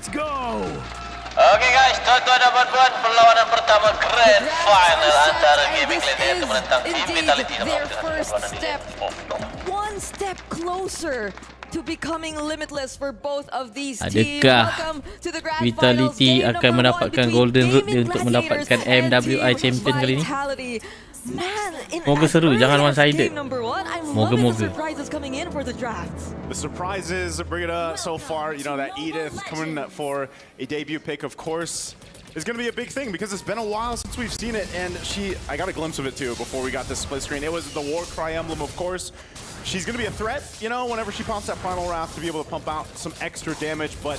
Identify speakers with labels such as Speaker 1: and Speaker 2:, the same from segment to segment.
Speaker 1: Let's go.
Speaker 2: Oke guys, tuan-tuan dan puan-puan, perlawanan pertama Grand Final antara Gaming Gladiators menentang Team Vitality.
Speaker 3: Their first step, one step closer to becoming limitless for both of these teams. Welcome to the Grand
Speaker 4: Vitality
Speaker 3: Finals,
Speaker 4: akan mendapatkan Golden Root untuk mendapatkan MWI Champion kali ni? Moga seru, jangan one-sided. Moga-moga.
Speaker 1: The surprises, Brigida, so far, you know, that Edith coming for a debut pick, of course, is going to be a big thing because it's been a while since we've seen it. And I got a glimpse of it too before we got this split screen. It was the Warcry emblem, of course. She's going to be a threat, you know, whenever she pops that Primal Wrath to be able to pump out some extra damage. But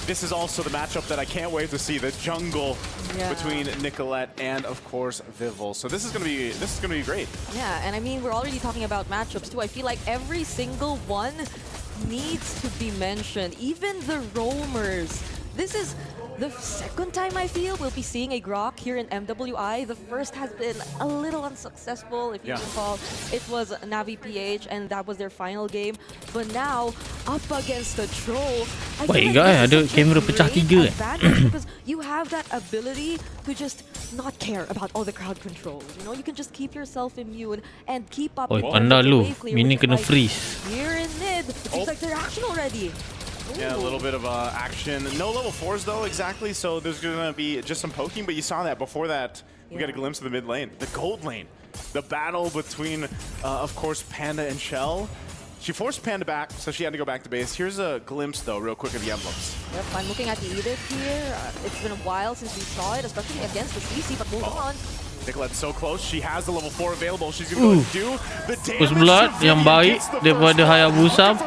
Speaker 1: this is also the matchup that I can't wait to see, the jungle between Nicolette and, of course, Vivol. So this is going to be great.
Speaker 3: Yeah, and I mean, we're already talking about matchups too. I feel like every single one needs to be mentioned, even the roamers. This is the second time I feel we'll be seeing a Grok here in MWI. The first has been a little unsuccessful, if you recall. It was Navi PH and that was their final game. But now, up against the Troll, I
Speaker 4: Wait,
Speaker 3: feel like
Speaker 4: ada kamera pecah tiga
Speaker 3: because you have that ability to just not care about all the crowd control. You know, you can just keep yourself immune and keep up.
Speaker 4: Oi, pandai lu. Mini kena freeze.
Speaker 3: Here in mid, it seems like they're action already.
Speaker 1: Yeah, a little bit of action. No level 4s though, exactly, so there's going to be just some poking, but you saw that before that. We got a glimpse of the mid lane, the gold lane. The battle between, of course, Panda and Shell. She forced Panda back, so she had to go back to base. Here's a glimpse, though, real quick, of the emblems.
Speaker 3: Yep, I'm looking at the Edith here. It's been a while since we saw it, especially against the CC, but hold on.
Speaker 1: Nicolette's so close. She has the level 4 available. She's going to do the damage.
Speaker 4: Push blood yang baik daripada Hayabusa.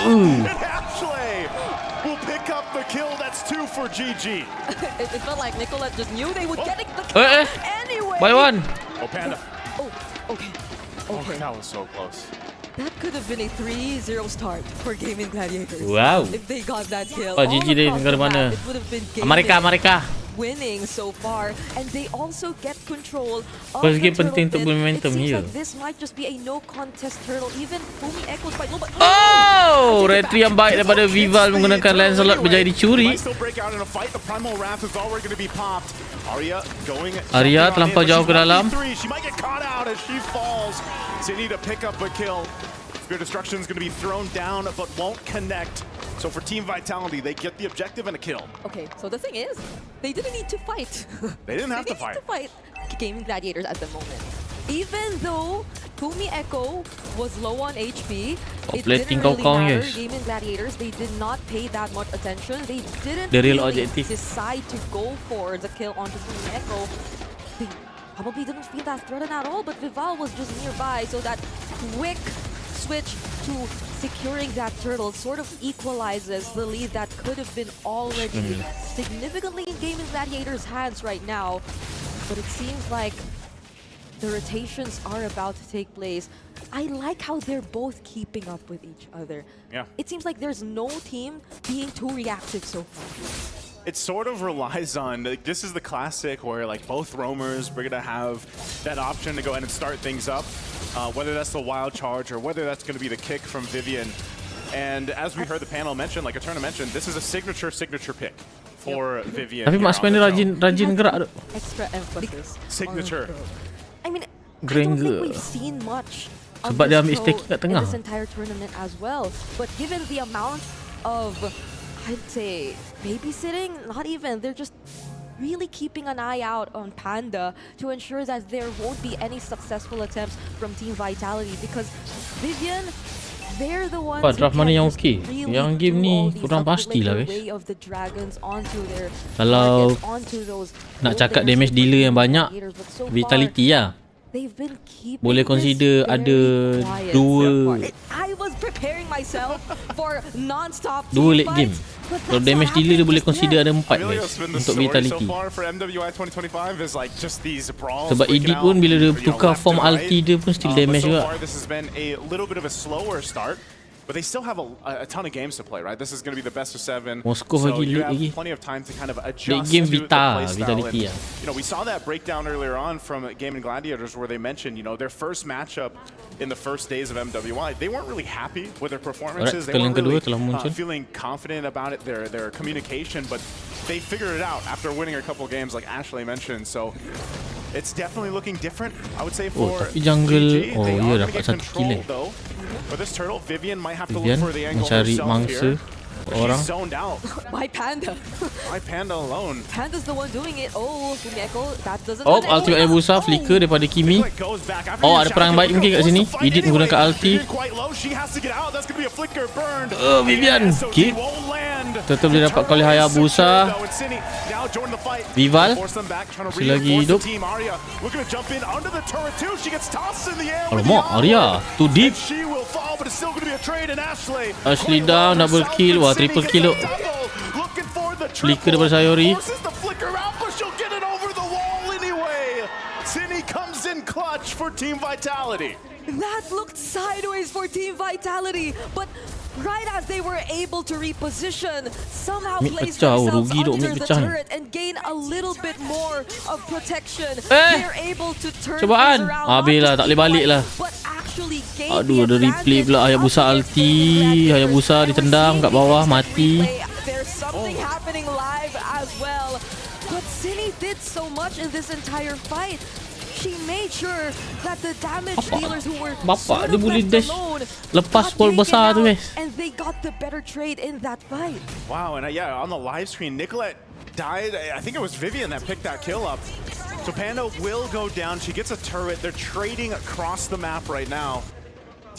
Speaker 1: And Ashley will pick up the kill. That's 2 for GG.
Speaker 3: It felt like Nicolette just knew they would get the kill anyway.
Speaker 4: By one.
Speaker 1: Oh, Panda.
Speaker 3: Oh, okay.
Speaker 1: Oh, that was so close.
Speaker 3: That could have been a 3-0 start for Gaimin Gladiators.
Speaker 4: Wow.
Speaker 3: If they got that kill.
Speaker 4: Oh, GG dari negara mana?
Speaker 3: It would have been
Speaker 4: Amerika.
Speaker 3: winning so far, and they also get control of
Speaker 4: First
Speaker 3: the
Speaker 4: game penting untuk
Speaker 3: turtle pit.
Speaker 4: momentum
Speaker 3: It seems
Speaker 4: here.
Speaker 3: like this might just be a no contest turtle. Even Fumi echoes quite low, but
Speaker 4: Oh, retry yang baik daripada Vival menggunakan Lancelot berjaya dicuri. Arya terlampau jauh ke dalam.
Speaker 1: Spear Destruction is going to be thrown down, but won't connect. So for Team Vitality, they get the objective and a kill.
Speaker 3: okay, so the thing is, they didn't need to fight.
Speaker 1: They didn't have to fight.
Speaker 3: Gaming Gladiators at the moment. Even though Fumi Echo was low on HP, it didn't really matter. Gaming Gladiators, they did not pay that much attention. They didn't
Speaker 4: The real
Speaker 3: really
Speaker 4: objective.
Speaker 3: decide to go for the kill onto Fumi Echo. They probably didn't feel that threatened at all, but Vival was just nearby, so that quick switch to securing that turtle sort of equalizes the lead that could have been already significantly in Gaming Gladiators' hands right now. But it seems like the rotations are about to take place. I like how they're both keeping up with each other.
Speaker 1: Yeah.
Speaker 3: It seems like there's no team being too reactive so far.
Speaker 1: It sort of relies on, like, this is the classic where like both roamers are going to have that option to go ahead and start things up, whether that's the wild charge or whether that's going to be the kick from Vivian. And as we heard the panel mention, like Eterna mentioned, this is a signature pick for Vivian.
Speaker 4: Tapi Marksman ni rajin gerak tu.
Speaker 3: Extra emphasis.
Speaker 1: Signature.
Speaker 3: I mean, I don't think we've seen much of
Speaker 4: Sebab dia
Speaker 3: this
Speaker 4: ambil
Speaker 3: pro
Speaker 4: stake kat
Speaker 3: in
Speaker 4: tengah.
Speaker 3: this entire tournament as well. But given the amount of, I'd say, babysitting, not even, they're just really keeping an eye out on Panda to ensure that there won't be any successful attempts from Team Vitality, because Vivian, they're the ones who
Speaker 4: draft mana yang
Speaker 3: can just
Speaker 4: okey?
Speaker 3: really
Speaker 4: Yang game
Speaker 3: do
Speaker 4: ni
Speaker 3: all these
Speaker 4: kurang
Speaker 3: stuff to
Speaker 4: pasti
Speaker 3: make
Speaker 4: lah,
Speaker 3: their
Speaker 4: guys.
Speaker 3: way of the dragons onto their
Speaker 4: Kalau
Speaker 3: targets, onto those
Speaker 4: nak
Speaker 3: golden
Speaker 4: cakap damage
Speaker 3: super
Speaker 4: dealer yang banyak,
Speaker 3: gladiators, but so far,
Speaker 4: Vitality lah.
Speaker 3: they've been keeping
Speaker 4: Boleh consider
Speaker 3: this
Speaker 4: ada
Speaker 3: very quiet
Speaker 4: dua
Speaker 3: so far. I was preparing myself for non-stop
Speaker 4: dua
Speaker 3: team
Speaker 4: late game.
Speaker 3: fights, but
Speaker 4: Kalau
Speaker 3: that's
Speaker 4: damage
Speaker 3: not
Speaker 4: dealer dia
Speaker 3: happening
Speaker 4: boleh
Speaker 3: just
Speaker 4: consider
Speaker 3: yet.
Speaker 4: ada 4
Speaker 1: I feel like
Speaker 4: guys
Speaker 1: that's been the
Speaker 4: untuk
Speaker 1: story
Speaker 4: Vitality.
Speaker 1: so far for MWI 2025 is like just these brawls.
Speaker 4: Sebab
Speaker 1: breaking
Speaker 4: Edit pun bila dia
Speaker 1: out, you know,
Speaker 4: tukar
Speaker 1: left
Speaker 4: form
Speaker 1: and right.
Speaker 4: ulti dia pun still damage
Speaker 1: But so
Speaker 4: juga.
Speaker 1: far this has been a little bit of a slower start. but they still have a ton of games to play, right? This is going to be the best of 7.
Speaker 4: Moscow
Speaker 1: so
Speaker 4: lagi
Speaker 1: you
Speaker 4: lead
Speaker 1: have
Speaker 4: lagi.
Speaker 1: plenty of time to kind of
Speaker 4: Late
Speaker 1: adjust
Speaker 4: game
Speaker 1: to the
Speaker 4: Vita,
Speaker 1: play style.
Speaker 4: Vitality
Speaker 1: And, you know, we saw that breakdown earlier on from Gaimin Gladiators where they mentioned, you know, their first matchup in the first days of MWI, they weren't really happy with their performances. They weren't really feeling confident about it, their communication, but they figured it out after winning a couple games like Ashley mentioned. So it's definitely looking different, I would say, for
Speaker 4: tapi jungle,
Speaker 1: GG. They are going to
Speaker 4: dapat
Speaker 1: get
Speaker 4: 1 kill
Speaker 1: control, though. For this turtle, Vivian might have to look
Speaker 4: Vivian
Speaker 1: for the angle
Speaker 4: mencari
Speaker 1: herself
Speaker 4: mangsa
Speaker 1: here. But
Speaker 4: orang.
Speaker 1: she's zoned out.
Speaker 3: My Panda.
Speaker 1: Why Panda alone?
Speaker 3: Panda's the one doing it. Oh, Fumeko, that doesn't
Speaker 4: Oh,
Speaker 3: connect.
Speaker 4: ultimate Busa flicker daripada Kimi.
Speaker 1: Nicolette goes back. After
Speaker 4: Oh,
Speaker 1: being
Speaker 4: ada perang
Speaker 1: shouted,
Speaker 4: baik mungkin kat
Speaker 1: wants
Speaker 4: sini.
Speaker 1: to fight
Speaker 4: Edit
Speaker 1: anyway.
Speaker 4: menggunakan ulti.
Speaker 1: Vivian quite low. She has to get out. That's going to be a flicker burned.
Speaker 4: Vivian.
Speaker 1: So
Speaker 4: Okay.
Speaker 1: he won't land.
Speaker 4: Tetap boleh dapat kali Hayabusa. Vival. Masih lagi hidup. Alamak, Arya. Too deep. Ashley down, double kill. Wah, triple kill. Flicker daripada Sayori.
Speaker 1: Cine comes in clutch for Team Vitality.
Speaker 3: That looked sideways for Team Vitality, but right as they were able to reposition, somehow
Speaker 4: Mid
Speaker 3: place
Speaker 4: pecah,
Speaker 3: themselves
Speaker 4: rugi duk
Speaker 3: under
Speaker 4: mid
Speaker 3: the
Speaker 4: pecah ni.
Speaker 3: turret and gain a little bit more of protection. They're able to turn
Speaker 4: Cobaan.
Speaker 3: things around,
Speaker 4: Habis
Speaker 3: not
Speaker 4: lah,
Speaker 3: just
Speaker 4: tak boleh balik lah.
Speaker 3: but actually gain
Speaker 4: Aduh,
Speaker 3: the
Speaker 4: ada replay
Speaker 3: advantage
Speaker 4: pula. Hayabusa
Speaker 3: up
Speaker 4: ulti.
Speaker 3: against Gladiators.
Speaker 4: Hayabusa
Speaker 3: And we're
Speaker 4: ditendang
Speaker 3: seeing
Speaker 4: kat bawah,
Speaker 3: the
Speaker 4: mati.
Speaker 3: replay. There's something happening live as well. But Cine did so much in this entire fight. She made sure that the damage dealers who were
Speaker 4: Bapak
Speaker 3: sort
Speaker 4: dia
Speaker 3: of
Speaker 4: boleh
Speaker 3: left
Speaker 4: dash
Speaker 3: alone
Speaker 4: lepas
Speaker 3: got
Speaker 4: pole
Speaker 3: taken
Speaker 4: besar tu,
Speaker 3: out,
Speaker 4: guys.
Speaker 3: and they got the better trade in that fight.
Speaker 1: Wow, and yeah, on the live screen, Nicolette died. I think it was Vivian that picked that kill up. So Panda will go down. She gets a turret. They're trading across the map right now.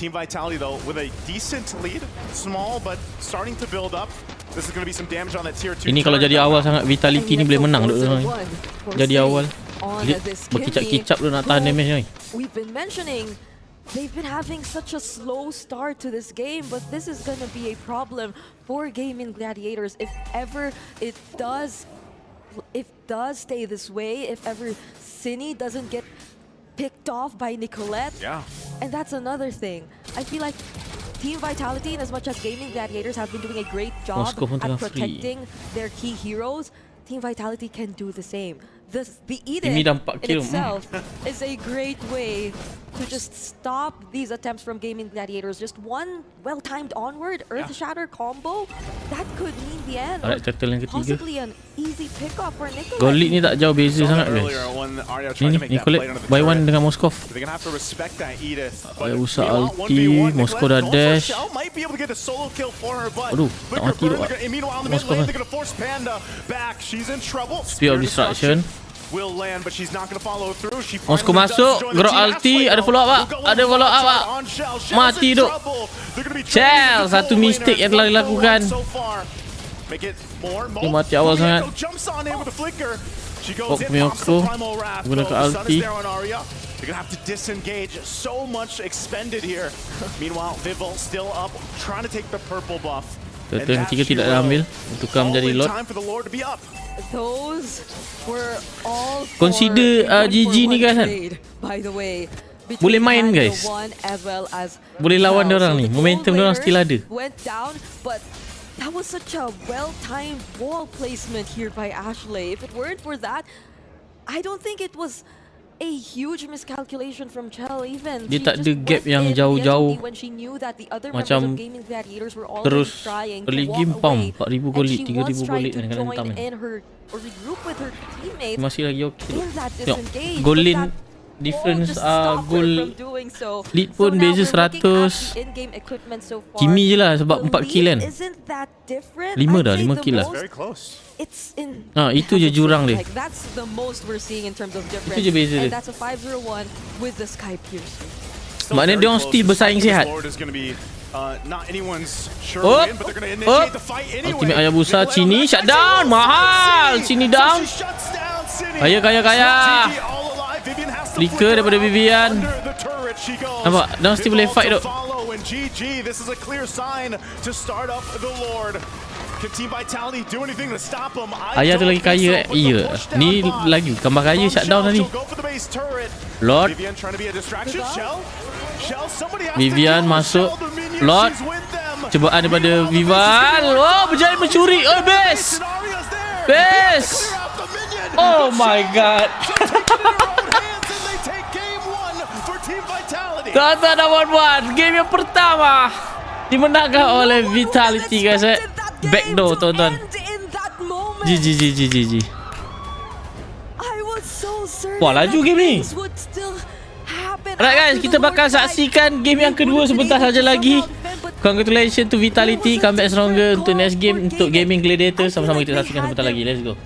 Speaker 1: Team Vitality, though, with a decent lead. Small, but starting to build up. This is going to be some damage on that tier 2.
Speaker 4: Ini kalau jadi awal sangat, Vitality ni boleh menang duk ni. Jadi awal. Berkicap-kicap tu nak tahan damage ni.
Speaker 3: We've been mentioning they've been having such a slow start to this game, but this is going to be a problem for Gaimin Gladiators if ever it does stay this way, if ever Cine doesn't get picked off by Nicolette.
Speaker 1: Yeah.
Speaker 3: And that's another thing. I feel like Team Vitality, and as much as Gaimin Gladiators have been doing a great job
Speaker 4: Moscow pun
Speaker 3: at
Speaker 4: tengah
Speaker 3: protecting their key heroes, Team Vitality can do the same. The Edict
Speaker 4: Ini dah 4
Speaker 3: in
Speaker 4: kill.
Speaker 3: itself is a great way to just stop these attempts from Gaimin Gladiators. Just one well-timed onward Earth Shatter combo, that could mean the end.
Speaker 4: Alright, turtle yang ketiga.
Speaker 3: Possibly an easy pick-up for Nicolette.
Speaker 4: Gold lead ni tak jauh beza sangat, guys. Ni Nicolette by one dengan Moskov. Hayabusa ulti, Moskov dah dash. Aduh, tak mati tu Moskov kan. Spear of Destruction.
Speaker 1: Will land, but she's not going to follow through. She
Speaker 4: Moskov masuk, Grok ulti, ada follow up pak. Ada follow up pak. Mati duk. Chell, satu mistake yang telah dilakukan. Dia mati awal sangat. Pok Miyoko gunakan ulti.
Speaker 1: They're going to have to disengage. So much expended here. Meanwhile, Vival still up, trying to take the purple buff.
Speaker 4: Turtle yang ketiga tidak diambil. Tukar menjadi Lord.
Speaker 3: Those were all
Speaker 4: Consider GG ni guys kan. Boleh main guys. Boleh lawan diorang ni. Momentum diorang still ada.
Speaker 3: Went down, but that was such a well-timed wall placement here by Ashley. If it weren't for that, I don't think it was a huge miscalculation from Chell even.
Speaker 4: Dia tak ada gap yang jauh-jauh. Macam terus early game pump 4,000 gold lead, 3,000 gold lead dan kena hentam ni. Masih lagi okey. Tengok gold lead difference gold lead pun beza 100. Kimi je lah sebab 4 kill kan. 5 dah, 5 kill lah. Itu je jurang dia. Itu je beza dia. Maknanya dia orang still bersaing sihat. Ultimate Hayabusa, Cini shutdown. Mahal. Cini down. Kaya. Flicker daripada Vivian. Nampak? Dia still boleh fight tu. Ayah tu lagi kaya iya. Ni lagi gambar kaya shutdown tadi. Lord. Vivian masuk. Lord. Cubaan daripada Vival. Oh, berjaya mencuri. Oh, best. Best. Oh my god. Tuan-tuan dan puan-puan, game yang pertama dimenangkan oleh Vitality guys. Backdoor tuan-tuan. GG. Wah, laju game ni. Alright guys, kita bakal saksikan game yang kedua sebentar saja lagi. Congratulations to Vitality, comeback stronger untuk next game untuk Gaming Gladiators. Sama-sama kita saksikan sebentar lagi. Let's go.